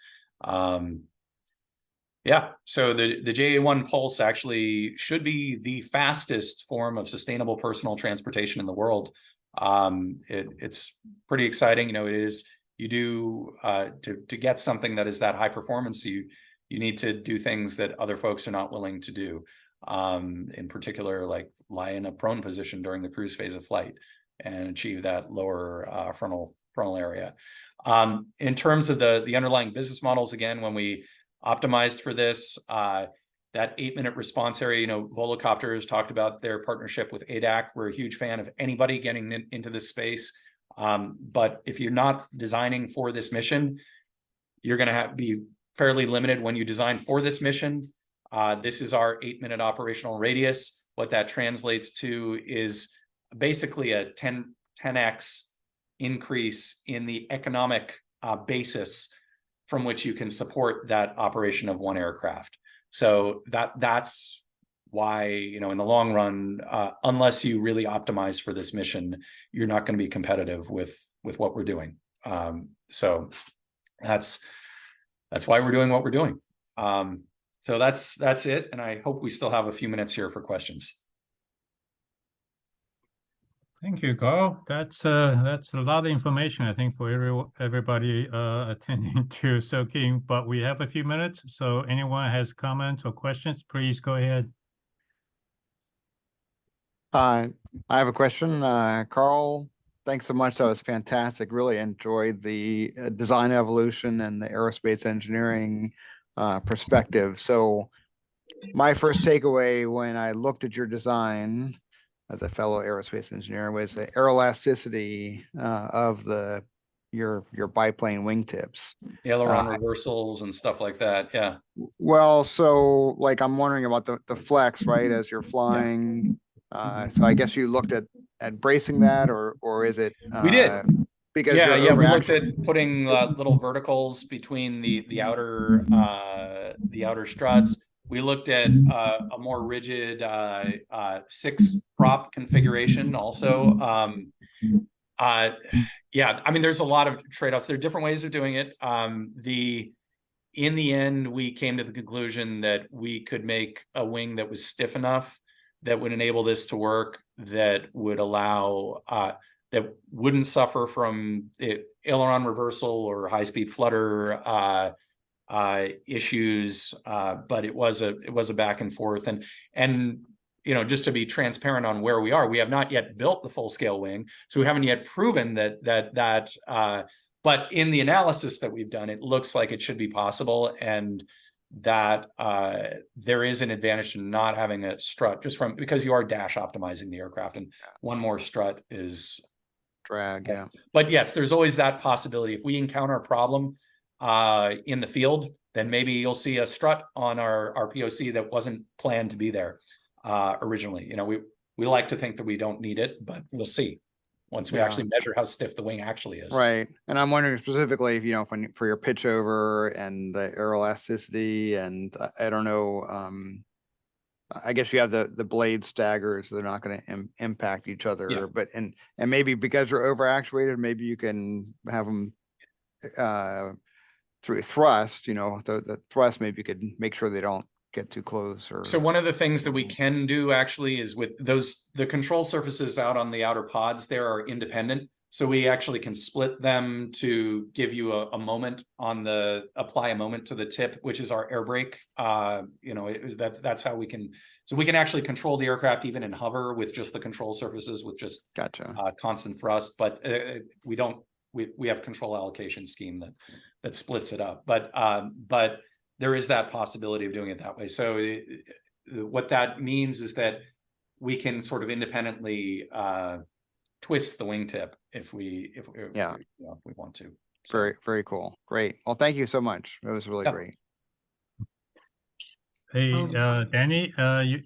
Yeah, so the JA1 Pulse actually should be the fastest form of sustainable personal transportation in the world. It's pretty exciting. You know, it is, you do to get something that is that high performance, you need to do things that other folks are not willing to do. In particular, like lie in a prone position during the cruise phase of flight and achieve that lower frontal area. In terms of the underlying business models, again, when we optimized for this, that 8-minute response area, you know, Volocopters talked about their partnership with ADAC. We're a huge fan of anybody getting into this space. But if you're not designing for this mission, you're going to be fairly limited when you design for this mission. This is our 8-minute operational radius. What that translates to is basically a 10x increase in the economic basis from which you can support that operation of one aircraft. So that's why, you know, in the long run, unless you really optimize for this mission, you're not going to be competitive with what we're doing. So that's why we're doing what we're doing. So that's it. And I hope we still have a few minutes here for questions. Thank you, Carl. That's a lot of information, I think, for everybody attending to soaking. But we have a few minutes, so anyone has comments or questions, please go ahead. I have a question, Carl. Thanks so much. That was fantastic. Really enjoyed the design evolution and the aerospace engineering perspective. So my first takeaway when I looked at your design as a fellow aerospace engineer was the aeroelasticity of your biplane wingtips. Aileron reversals and stuff like that. Yeah. Well, so like I'm wondering about the flex, right, as you're flying. So I guess you looked at bracing that, or is it? We did. Because we looked at putting little verticals between the outer struts. We looked at a more rigid 6-prop configuration also. Yeah, I mean, there's a lot of trade-offs. There are different ways of doing it. In the end, we came to the conclusion that we could make a wing that was stiff enough that would enable this to work, that would allow, that wouldn't suffer from aileron reversal or high-speed flutter issues, but it was a back and forth. And you know, just to be transparent on where we are, we have not yet built the full-scale wing, so we haven't yet proven that. But in the analysis that we've done, it looks like it should be possible, and that there is an advantage to not having a strut, just because you are dash optimizing the aircraft, and one more strut is drag. Yeah. But yes, there's always that possibility. If we encounter a problem in the field, then maybe you'll see a strut on our POC that wasn't planned to be there originally. You know, we like to think that we don't need it, but we'll see once we actually measure how stiff the wing actually is. Right. And I'm wondering specifically if, you know, for your pitch over and the aeroelasticity, and I don't know, I guess you have the blade staggers, so they're not going to impact each other, but and maybe because you're over actuated, maybe you can have them through thrust, you know, the thrust, maybe you could make sure they don't get too close. Or so one of the things that we can do actually is with the control surfaces out on the outer pods there are independent, so we actually can split them to give you a moment on apply a moment to the tip, which is our air brake. You know, that's how we can, so we can actually control the aircraft even in hover with just the control surfaces with just constant thrust, but we have control allocation scheme that splits it up, but there is that possibility of doing it that way. So what that means is that we can sort of independently twist the wingtip if we want to. So. Very, very cool. Great. Well, thank you so much. It was really great. Hey, Danny,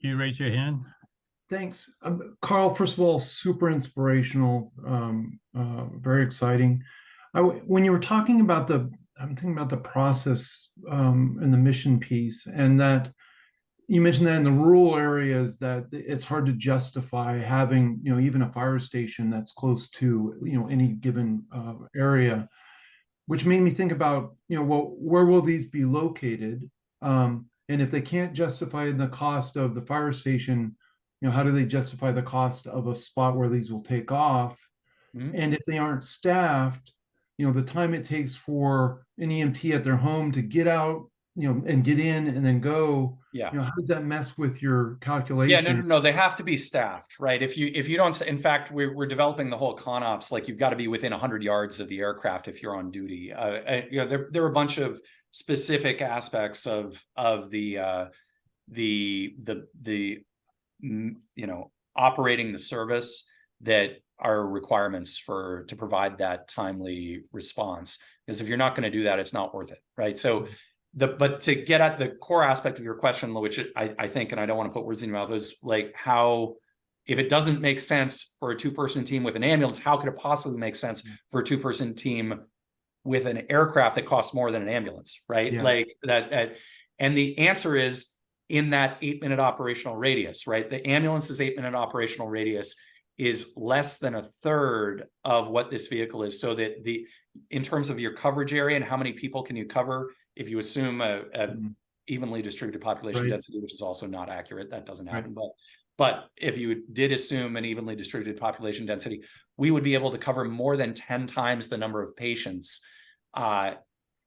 you raise your hand. Thanks. Carl, first of all, super inspirational, very exciting. When you were talking about I'm thinking about the process and the mission piece, and that you mentioned that in the rural areas that it's hard to justify having, even a fire station that's close to, any given area, which made me think about, well, where will these be located? And if they can't justify the cost of the fire station, how do they justify the cost of a spot where these will take off? Mhm. And if they aren't staffed, the time it takes for an EMT at their home to get out, and get in and then go, Yeah. how does that mess with your Yeah, calculation? no, they have to be staffed, right? If you don't, in fact, we're developing the whole ConOps, like you've got to be within 100 yards of the aircraft if you're on duty. There are a bunch of specific aspects of the operating the service that are requirements to provide that timely response. Because if you're not going to do that, it's not worth it, right? So but to get at the core aspect of your question, which I think, and I don't want to put words in your mouth, is like how, if it doesn't make sense for a 2-person team with an ambulance, how could it possibly make sense for a 2-person team with an aircraft that costs more than an ambulance, right? Yeah. Like that. And the answer is in that 8-minute operational radius, right? The ambulance's 8-minute operational radius is less than a third of what this vehicle is. So that in terms of your coverage area and how many people can you cover, if you assume a evenly distributed population Right. density, which is also not accurate, that doesn't happen. Right. But if you did assume an evenly distributed population density, we would be able to cover more than 10 times the number of patients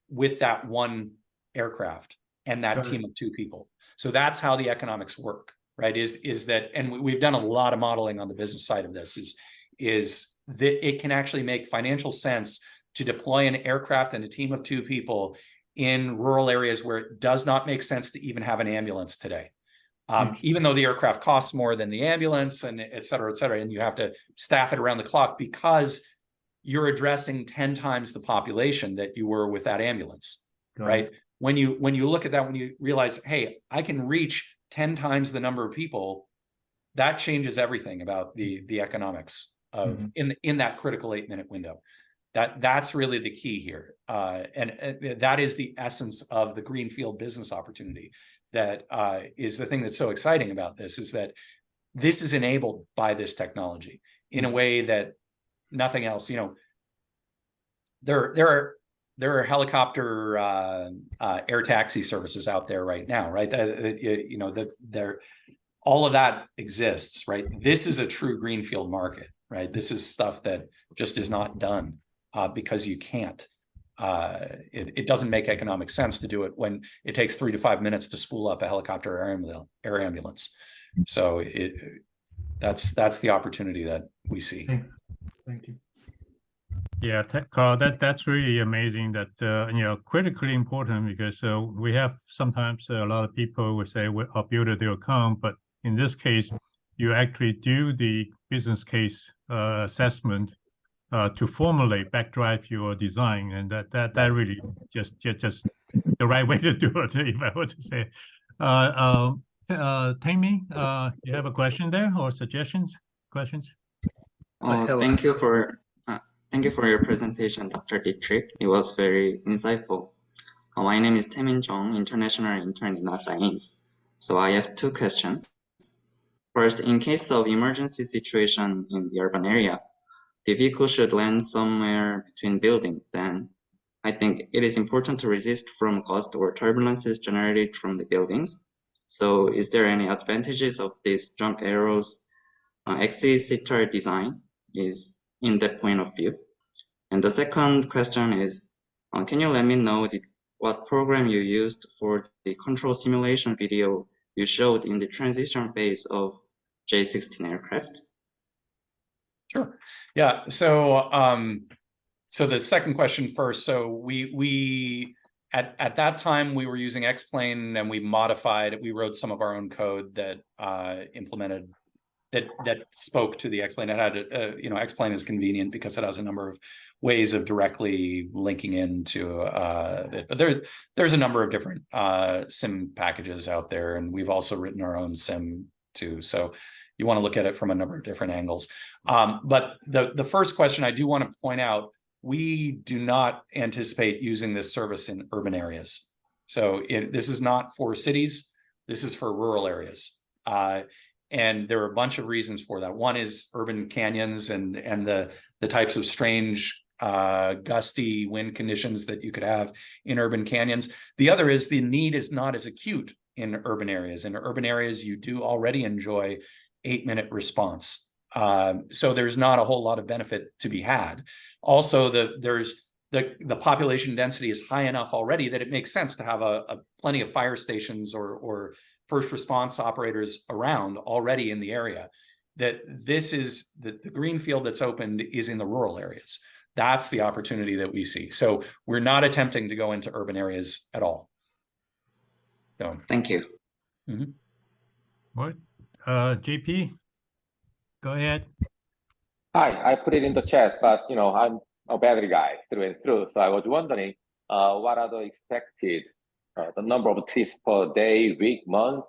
with that one aircraft and that team of 2 people. So that's how the economics work, right? Is that, and we've done a lot of modeling on the business side of this, is that it can actually make financial sense to deploy an aircraft and a team of 2 people in rural areas where it does not make sense to even have an ambulance today. Even though the aircraft costs more than the ambulance and et cetera, and you have to staff it around the clock because you're addressing 10 times the population that you were with that ambulance, right? When you look at that, when you realize, hey, I can reach 10 times the number of people, that changes everything about the economics of in that critical 8-minute window. That's really the key here. And that is the essence of the greenfield business opportunity. That is the thing that's so exciting about this, is that this is enabled by this technology in a way that nothing else. There are helicopter air taxi services out there right now, right? All of that exists, right? This is a true greenfield market, right? This is stuff that just is not done because you can't. It doesn't make economic sense to do it when it takes 3 to 5 minutes to spool up a helicopter air ambulance. So that's the opportunity that we see. Thanks. Thank you. Yeah, Carl, that's really amazing. That critically important, because we have sometimes a lot of people would say I'll build a deal account, but in this case, you actually do the business case assessment to formulate backdrive your design, and that really just the right way to do it, if I were to say. Tammy, you have a question there or suggestions? Questions? Thank you for your presentation, Dr. Dietrich. It was very insightful. My name is Taemin Jung, international intern in NASA Ames. So I have 2 questions. First, in case of emergency situation in the urban area, the vehicle should land somewhere between buildings. Then I think it is important to resist from gust or turbulences generated from the buildings. So is there any advantages of this Jump Aero's exit-sitter design is in that point of view? And the second question is, can you let me know what program you used for the control simulation video you showed in the transition phase of J16 aircraft? Sure. Yeah. So the second question first. So we at that time we were using X-Plane, and we wrote some of our own code that implemented that spoke to the X-plane. It had X-plane is convenient because it has a number of ways of directly linking into it. But there's a number of different sim packages out there, and we've also written our own sim too. So you want to look at it from a number of different angles. But the first question I do want to point out, we do not anticipate using this service in urban areas. So this is not for cities. This is for rural areas. And there are a bunch of reasons for that. One is urban canyons and the types of strange gusty wind conditions that you could have in urban canyons. The other is the need is not as acute in urban areas. In urban areas, you do already enjoy 8-minute response. So there's not a whole lot of benefit to be had. Also, the population density is high enough already that it makes sense to have plenty of fire stations or first response operators around already in the area. That this is the green field that's opened is in the rural areas. That's the opportunity that we see. So we're not attempting to go into urban areas at all. So, Thank you. Mm-hmm. What? JP, go ahead. Hi, I put it in the chat, but I'm a battery guy through and through. So I was wondering, what are the expected the number of trips per day, week, month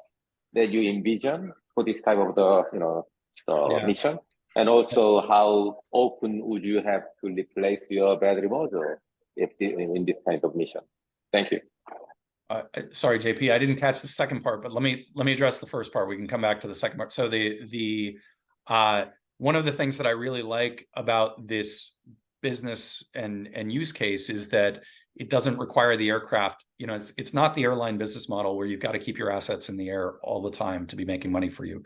that you envision for this type of the mission? And also, how often would you have to replace your battery module in this kind of mission? Thank you. Sorry, JP, I didn't catch the second part, but let me address the first part. We can come back to the second part. So one of the things that I really like about this business and use case is that it doesn't require the aircraft. It's not the airline business model where you've got to keep your assets in the air all the time to be making money for you.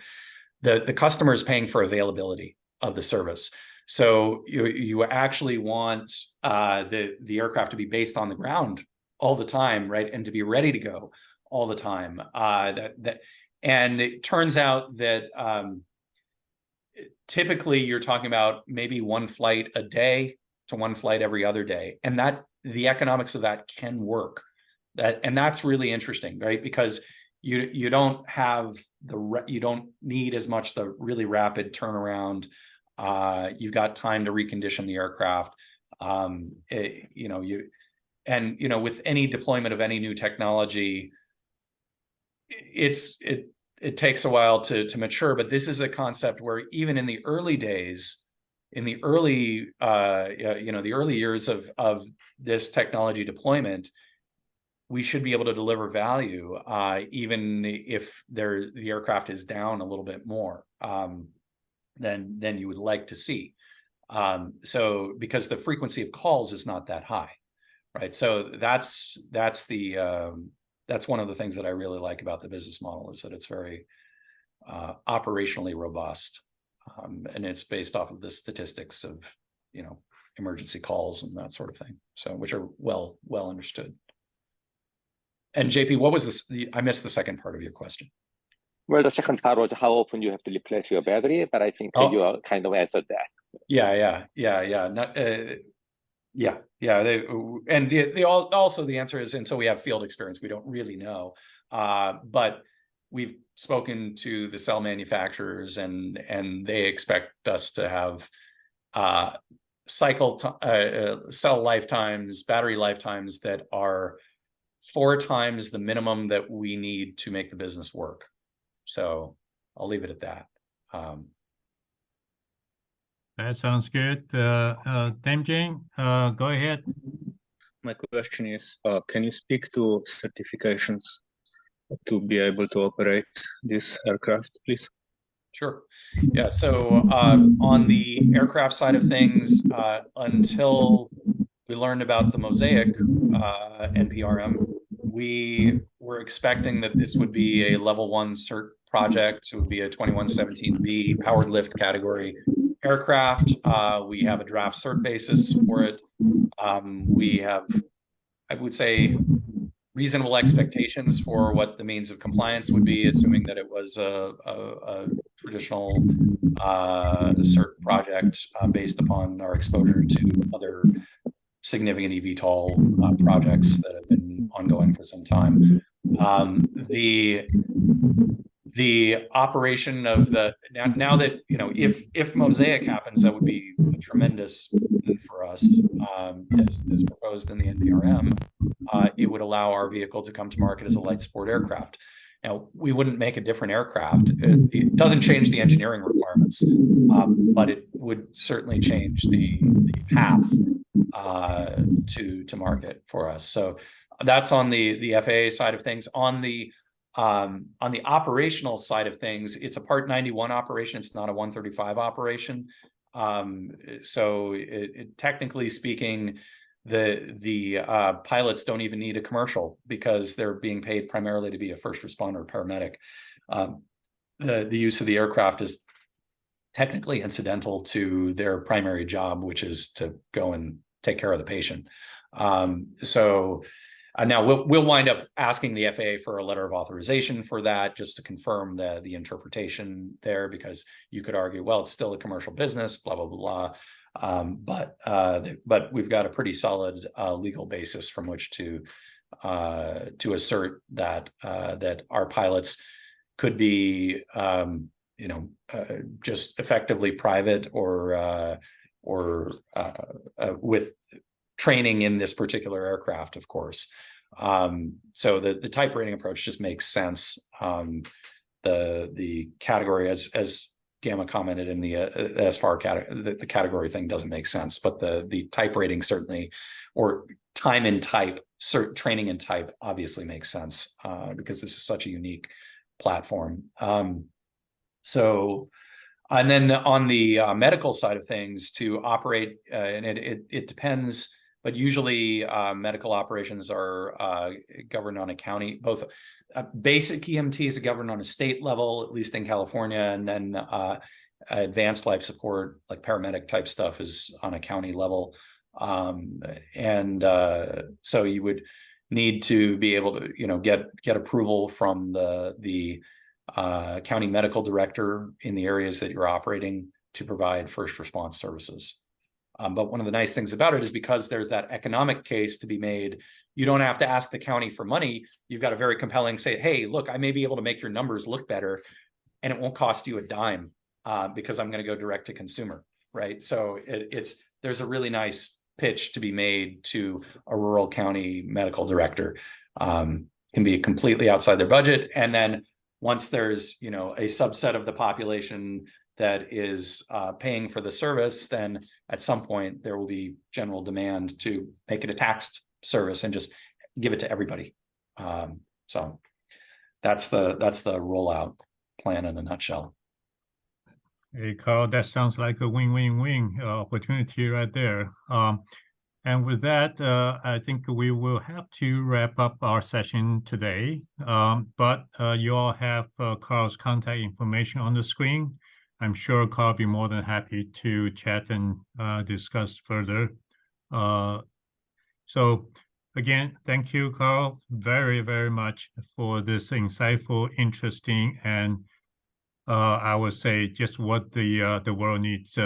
The customer is paying for availability of the service. So you actually want the aircraft to be based on the ground all the time, right? And to be ready to go all the time. And it turns out that typically you're talking about maybe one flight a day to one flight every other day. And that the economics of that can work. And that's really interesting, right? Because you don't have you don't need as much the really rapid turnaround. You've got time to recondition the aircraft. With any deployment of any new technology, it takes a while to mature. But this is a concept where even in the early days, in the early the early years of this technology deployment, we should be able to deliver value, even if the aircraft is down a little bit more than you would like to see. So because the frequency of calls is not that high, right? So that's one of the things that I really like about the business model, is that it's very operationally robust, and it's based off of the statistics of emergency calls and that sort of thing, so which are well understood. And JP, what was this? I missed the second part of your question. Well, the second part was how often you have to replace your battery, but I think you kind of answered that. Also the answer is until we have field experience, we don't really know. But we've spoken to the cell manufacturers, and they expect us to have cell lifetimes, battery lifetimes that are 4 times the minimum that we need to make the business work. So I'll leave it at that. That sounds good. Temjing, go ahead. My question is, can you speak to certifications to be able to operate this aircraft, please? Sure. Yeah. So on the aircraft side of things, until we learned about the Mosaic NPRM, we were expecting that this would be a level 1 cert project. It would be a 2117B powered lift category aircraft. We have a draft cert basis for it. We have, I would say, reasonable expectations for what the means of compliance would be, assuming that it was a traditional cert project based upon our exposure to other significant eVTOL projects that have been ongoing for some time. The operation of now that, you know, if Mosaic happens, that would be a tremendous win for us, as proposed in the NPRM. It would allow our vehicle to come to market as a light sport aircraft. Now, we wouldn't make a different aircraft. It doesn't change the engineering requirements, but it would certainly change the path to market for us. So that's on the FAA side of things. On the operational side of things, it's a Part 91 operation. It's not a 135 operation. So technically speaking, the pilots don't even need a commercial because they're being paid primarily to be a first responder paramedic. The use of the aircraft is technically incidental to their primary job, which is to go and take care of the patient. Now we'll wind up asking the FAA for a letter of authorization for that, just to confirm the interpretation there, because you could argue, well, it's still a commercial business, blah, blah, blah, blah. But we've got a pretty solid legal basis from which to assert that that our pilots could be, just effectively private or with training in this particular aircraft, of course. So the type rating approach just makes sense. The category, as Gamma commented in the SFAR category, the category thing doesn't make sense, but the type rating certainly, or time and type, training and type obviously makes sense, because this is such a unique platform. And then on the medical side of things, to operate, and it depends, but usually medical operations are governed on a county, both basic EMTs are governed on a state level, at least in California, and then advanced life support, like paramedic type stuff, is on a county level. So you would need to be able to, get approval from the county medical director in the areas that you're operating to provide first response services. But one of the nice things about it is, because there's that economic case to be made, you don't have to ask the county for money. You've got a very compelling say, hey, look, I may be able to make your numbers look better, and it won't cost you a dime, because I'm going to go direct to consumer, right? So there's a really nice pitch to be made to a rural county medical director. Can be completely outside their budget, and then once there's a subset of the population that is paying for the service, then at some point there will be general demand to make it a taxed service and just give it to everybody. So that's the rollout plan in a nutshell. Hey, Carl, that sounds like a win-win-win opportunity right there. And with that, I think we will have to wrap up our session today. But you all have Carl's contact information on the screen. I'm sure Carl will be more than happy to chat and discuss further. So again, thank you, Carl, very, very much for this insightful, interesting, and I would say just what the world needs.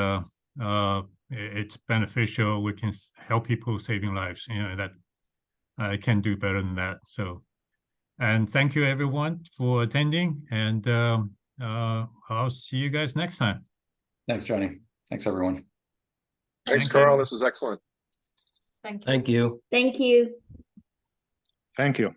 It's beneficial. We can help people saving lives. That I can do better than that. So, and thank you everyone for attending, and I'll see you guys next time. Thanks, Johnny. Thanks, everyone. Thanks, Carl. This was excellent. Thank you. Thank you. Thank you. Thank you.